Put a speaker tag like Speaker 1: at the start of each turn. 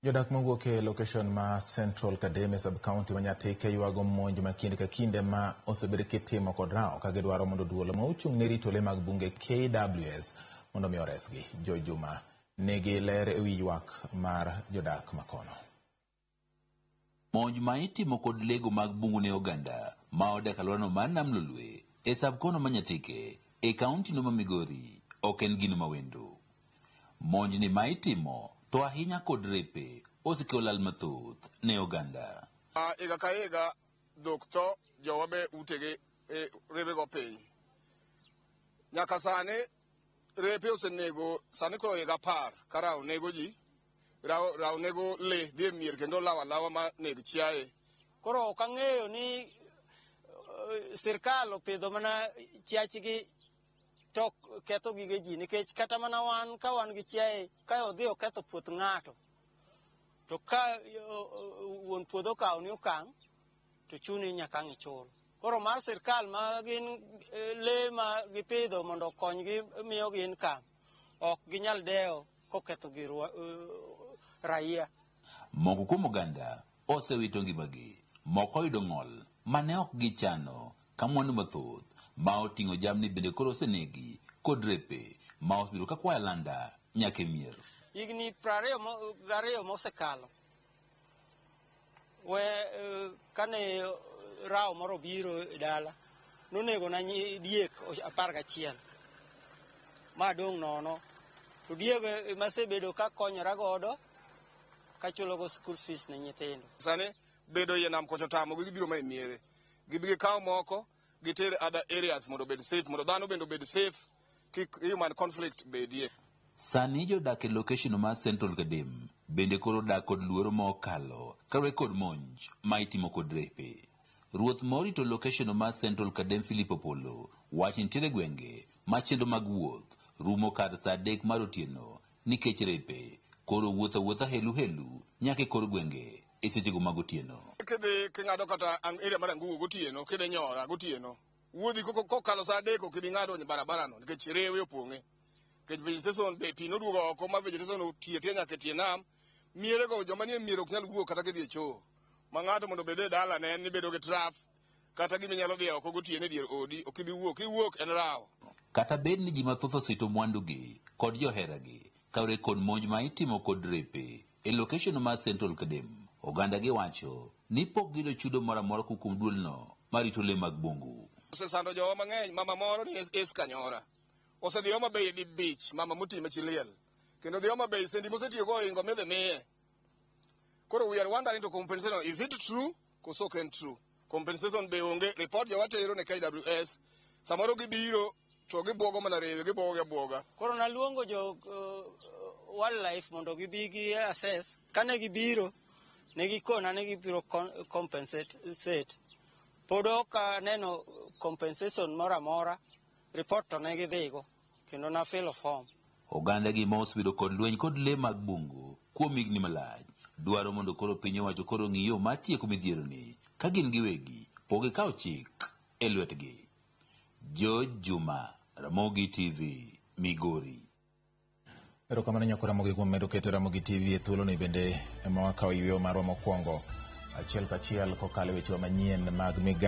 Speaker 1: Jodak mawuok e location ma Central Kademe sub-county Manyatike ywago monj ma kinde ka kinde ma osebedo kitimo kod rao ka gidwaro mondo duolo ma ochung' ne rito le mag bunge KWS mondo mi oresgi. Jo Juma nigi ler ewi ywak mar jodak makono.
Speaker 2: Monj ma itimo kod lego mag bungu ne oganda ma odak alworano mar Nam Lolwe e sub-kono Manyatike e kaunti no ma Migori ok en gino mawendo. Monj ni ma itimo to ahinya kod repe osekelo lal mathoth ne oganda.
Speaker 3: Iga ka iga dokto jowa be utege rebe go piny. Nyaka sani repe osenego sani koro iga par karao nego ji rao nego le dhi mier kendo lawa ma neg chiaye.
Speaker 4: Koro ok ang'eyo ni sirkal opidho mana chiachgi tok ketho gige ji nikech kata mana wan ka wan gi chiaye ka odhi oketho puoth ng'ato to ka wuon puodho kawo ni okang' to chuni nyaka ichul. Koro mar sirkal ma gin le ma gipidho mondo okonygi miyo gin kam ok ginyal dewo koketho gir raia.
Speaker 2: Moko kuom oganda osewito ngimagi, moko oyudo ng'ol mane ok gichano ka mwandu mathoth ma oting'o jamni bende koro osenegi kod repe ma osebedo ka kwayo landa nyaka e mier.
Speaker 4: Higni 22 mosekalo kane rao moro biro e dala nonego na diek 11 ma dong' nono to diego masebedo ka konyora godo ka chulogo school fees ne nyithindo.
Speaker 3: Sani bedo ye nam kocho tamo gibiro ma e miere gibige kawo moko giter other areas mondo bed safe mondo dhano bendo bed safe kik human conflict bedie.
Speaker 2: Sani jodak e location mar Central Kadem bende koro dak kod luoro ma okalo kaluwore kod monj ma itimo kod repe. Ruoth morito location mar Central Kadem Philip Opolo wacho nitiere gwenge ma chenro mag wuoth rumo kar saa 3 mar otieno nikech repe koro wuotha helu nyaka e kor gwenge e sechego mag otieno.
Speaker 3: Kidhi king'ado kata area mar Angugu gotieno kidhi Nyora gotieno wuodhi kokalo saa 3 kidhi ng'ado barabara no nikech rewe opong'e. Nikech vegetation be pi noduogo oko ma vegetation otie nyaka tie nam miere go joma nie miere ok nyal wuok kata gidhi e choo. Ma ng'ato mondo bed e dala ne ni bedo gi traf kata gimi nyalo dhi oko gotieno e dier odi ok ibi wuok iwuok en rao.
Speaker 2: Kata bed ni ji mathoth osito mwandugi kod joheragi kaluwore kod monj ma itimo kod repe e location mar Central Kadem, oganda gi wacho ni pok giyudo chudo moro amora kuom duolno marito le mag bungu.
Speaker 3: Osesando jowa mang'eny. Mama moro ni Kanyora osedhi Homa Bay di beach mama muti machiliel kendo dhi Homa Bay sendi mosetiyo go ingo medhe miye. Koro we are wondering to compensation, is it true? Koso ken true. Compensation be onge. Report jowa tero ne KWS samoro gibiro to gibuogo mana rewe gibuoga.
Speaker 4: Koro naluongo jo wildlife mondo gibi gi assess. Kane gibiro ne gikona ne gibiro compensate. Pod ok neno compensation moro amora. Report to ne gidhigo kendo na fill form.
Speaker 2: Oganda gi ma osebedo kod lweny kod le mag bungu kuom higni malach dwaro mondo koro piny owacho koro ng'iyo mar tieko midhieroni ka gin giwegi pok gikawo chik e lwetgi. Jo Juma, Ramogi TV, Migori.
Speaker 1: Erokamano nyako Ramogi kuom medo keto Ramogi TV e thuoloni bende ema wakawo yweyo marwa mokwongo achiel kachiel kokalo e weche manyien mag migawo.